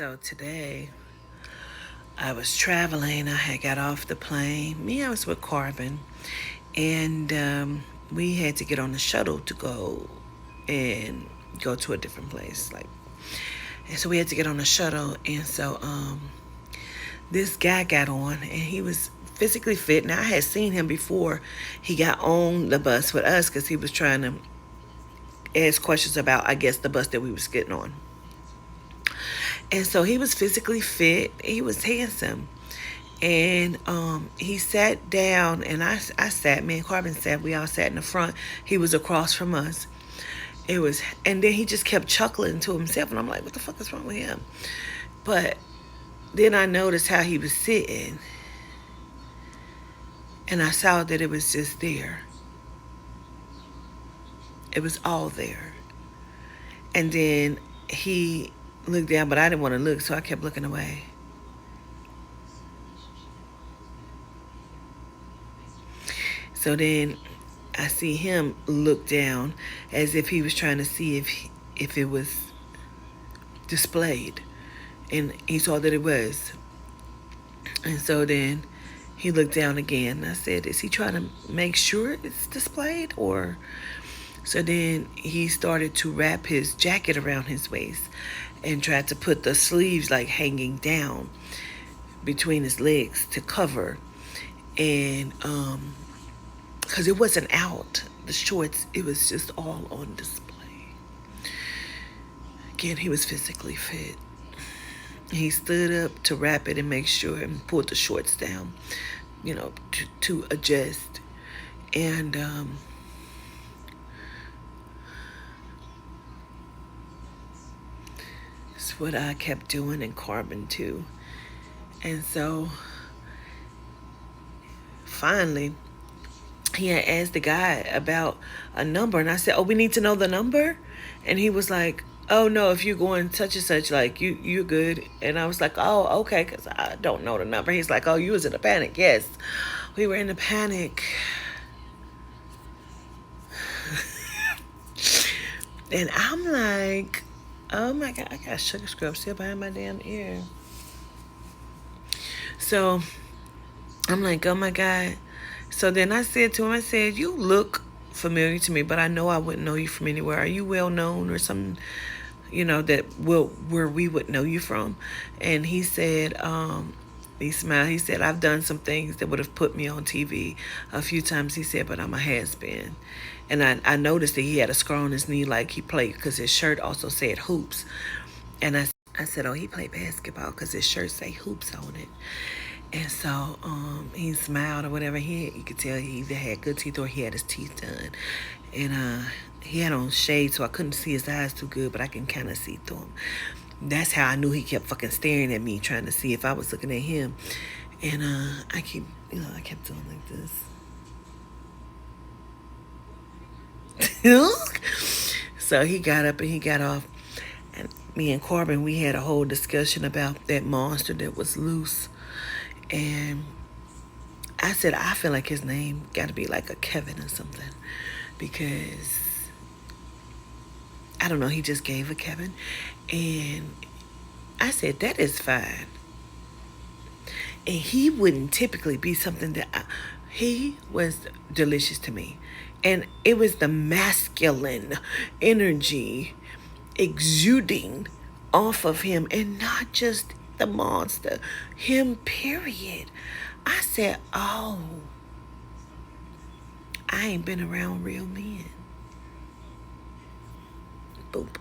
So today I was traveling. I had got off the plane. I was with Carbon, and we had to get on the shuttle to go to a different place. And so we had to get on the shuttle, and so this guy got on, and he was physically fit. Now I had seen him before he got on the bus with us because he was trying to ask questions about, I guess, the bus that we was getting on. And so he was physically fit. He was handsome. And he sat down, and I sat, me and Carbon sat, we all sat in the front. He was across from us. And then he just kept chuckling to himself, and I'm like, what the fuck is wrong with him? But then I noticed how he was sitting, and I saw that it was just there. It was all there. And then he looked down, but I didn't want to look, so I kept looking away. So then I see him look down as if he was trying to see if it was displayed. And he saw that it was. And so then he looked down again. I said, is he trying to make sure it's displayed? Or so then he started to wrap his jacket around his waist and tried to put the sleeves like hanging down between his legs to cover. And because it wasn't out, the shorts, it was just all on display. Again, he was physically fit. He stood up to wrap it and make sure and pulled the shorts down, to adjust. And it's what I kept doing in Carbon too. And so finally, he had asked the guy about a number, and I said, oh, we need to know the number? And he was like, oh no, if you're going such and such, like you're good. And I was like, oh, okay, because I don't know the number. He's like, oh, you was in a panic. Yes, we were in a panic. And I'm like, oh my God, I got sugar scrub still behind my damn ear. So I'm like, oh my God. So then I said to him, I said, you look familiar to me, but I know I wouldn't know you from anywhere. Are you well known or something, where we would know you from? And he said, he smiled. He said, I've done some things that would have put me on TV a few times. He said, but I'm a has-been. And I noticed that he had a scar on his knee like he played, because his shirt also said hoops. And I said, oh, he played basketball because his shirt say hoops on it. And so he smiled or whatever. You could tell he either had good teeth or he had his teeth done. And he had on shades, so I couldn't see his eyes too good, but I can kind of see through him. That's how I knew he kept fucking staring at me, trying to see if I was looking at him. And I kept doing like this. So he got up and he got off. And me and Corbin, we had a whole discussion about that monster that was loose. And I said, I feel like his name got to be like a Kevin or something, because I don't know, he just gave a Kevin. And I said, that is fine. And he wouldn't typically be something that he was delicious to me. And it was the masculine energy exuding off of him, and not just the monster, him, period. I said, oh, I ain't been around real men. Boop.